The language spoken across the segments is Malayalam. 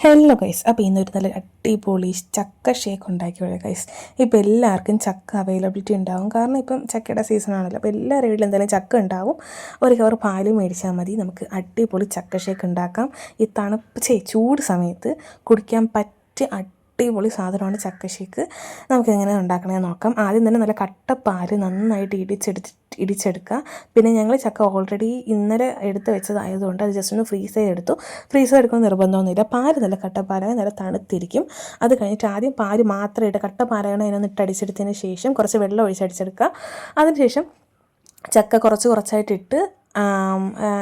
ഹലോ ഗൈസ്, അപ്പോൾ ഇന്നൊരു നല്ല അടിപൊളി ചക്ക ഷേക്ക് ഉണ്ടാക്കിയോളൂ ഗൈസ്. ഇപ്പോൾ എല്ലാവർക്കും ചക്ക അവൈലബിലിറ്റി ഉണ്ടാകും, കാരണം ഇപ്പം ചക്കയുടെ സീസൺ ആണല്ലോ. അപ്പോൾ എല്ലാവരുടെ വീട്ടിലും എന്തായാലും ചക്ക ഉണ്ടാവും. ഒരു കവർ പാല് മേടിച്ചാൽ മതി, നമുക്ക് അടിപൊളി ചക്ക ഷേക്ക് ഉണ്ടാക്കാം. ഈ ചൂട് സമയത്ത് കുടിക്കാൻ പറ്റിയ അടിപൊളി സാധനമാണ് ചക്ക ഷേക്ക്. നമുക്കെങ്ങനെ ഉണ്ടാക്കണമെന്ന് നോക്കാം. ആദ്യം തന്നെ നല്ല കട്ടപ്പാല് നന്നായിട്ട് ഇടിച്ചെടുക്കുക. പിന്നെ ഞങ്ങൾ ചക്ക ഓൾറെഡി ഇന്നലെ എടുത്ത് വെച്ചതായതുകൊണ്ട് അത് ജസ്റ്റ് ഒന്ന് ഫ്രീസ് ചെയ്തെടുത്തു. ഫ്രീസ് എടുക്കുന്ന നിർബന്ധമൊന്നുമില്ല. പാല് നല്ല കട്ടപ്പാലായി നല്ല തണുത്തിരിക്കും. അത് കഴിഞ്ഞിട്ട് ആദ്യം പാല് മാത്രം ഇട്ട് കട്ടപ്പാലാണ് അതിനൊന്ന് അടിച്ചെടുത്തതിന് ശേഷം കുറച്ച് വെള്ളം ഒഴിച്ചടിച്ചെടുക്കുക. അതിനുശേഷം ചക്ക കുറച്ചായിട്ട്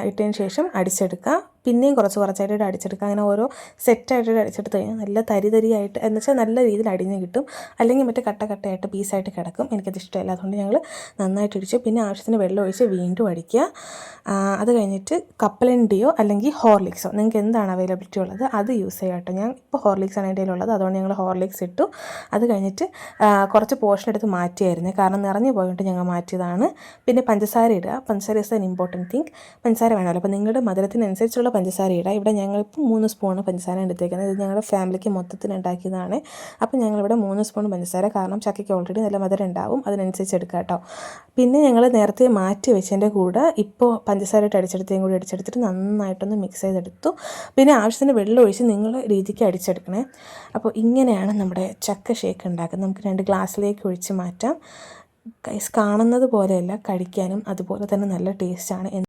ഇട്ടതിന് ശേഷം അടിച്ചെടുക്കുക. പിന്നെയും കുറച്ചായിട്ട് അടിച്ചെടുക്കുക. അങ്ങനെ ഓരോ സെറ്റായിട്ട് അടിച്ചെടുത്ത് കഴിഞ്ഞാൽ നല്ല തരിയായിട്ട് എന്ന് വെച്ചാൽ നല്ല രീതിയിൽ അടിഞ്ഞ് കിട്ടും. അല്ലെങ്കിൽ മറ്റേ കട്ടയായിട്ട് പീസായിട്ട് കിടക്കും. എനിക്കത് ഇഷ്ടമല്ല, അതുകൊണ്ട് ഞങ്ങൾ നന്നായിട്ട് ഇടിച്ചു. പിന്നെ ആവശ്യത്തിന് വെള്ളം ഒഴിച്ച് വീണ്ടും അടിക്കുക. അത് കഴിഞ്ഞിട്ട് കപ്പലണ്ടിയോ അല്ലെങ്കിൽ ഹോർലിക്സോ നിങ്ങൾക്ക് എന്താണ് അവൈലബിലിറ്റി ഉള്ളത് അത് യൂസ് ചെയ്യാം കേട്ടോ. ഞാൻ ഇപ്പോൾ ഹോർലിക്സാണ് എൻ്റെ കയ്യിലുള്ളത്, അതുകൊണ്ട് ഞങ്ങൾ ഹോർലിക്സ് ഇട്ടു. അത് കഴിഞ്ഞിട്ട് കുറച്ച് പോർഷൻ എടുത്ത് മാറ്റിയായിരുന്നു, കാരണം നിറഞ്ഞു പോയിട്ട് ഞങ്ങൾ മാറ്റിയതാണ്. പിന്നെ പഞ്ചസാര ഇടുക. പഞ്ചസാര ഇസ് ആൻ ഇമ്പോർട്ടൻറ്റ് തിങ്. പഞ്ചസാര വേണമല്ലോ, അപ്പോൾ നിങ്ങളുടെ മധുരത്തിനനുസരിച്ചുള്ള പഞ്ചസാര ഇടുക. ഇവിടെ ഞങ്ങളിപ്പോൾ 3 സ്പൂൺ പഞ്ചസാര എടുത്തേക്കുന്നത്. ഇത് ഞങ്ങളുടെ ഫാമിലിക്ക് മൊത്തത്തിന് ഉണ്ടാക്കിയതാണ്. അപ്പോൾ ഞങ്ങളിവിടെ 3 സ്പൂൺ പഞ്ചസാര, കാരണം ചക്കയ്ക്ക് ഓൾറെഡി നല്ല മധുരം ഉണ്ടാവും, അതിനനുസരിച്ച് എടുക്കുക കേട്ടോ. പിന്നെ ഞങ്ങൾ നേരത്തെ മാറ്റി വെച്ചതിൻ്റെ കൂടെ ഇപ്പോൾ പഞ്ചസാരയിട്ട് അടിച്ചെടുത്തിട്ട് നന്നായിട്ടൊന്ന് മിക്സ് ചെയ്തെടുത്തു. പിന്നെ ആവശ്യത്തിന് വെള്ളം ഒഴിച്ച് നിങ്ങളുടെ രീതിക്ക് അടിച്ചെടുക്കണേ. അപ്പോൾ ഇങ്ങനെയാണ് നമ്മുടെ ചക്ക ഷേക്ക് ഉണ്ടാക്കുന്നത്. നമുക്ക് 2 ഗ്ലാസ്സിലേക്ക് ഒഴിച്ച് മാറ്റാം. കാണുന്നത് പോലെയല്ല, കഴിക്കാനും അതുപോലെ തന്നെ നല്ല ടേസ്റ്റാണ്.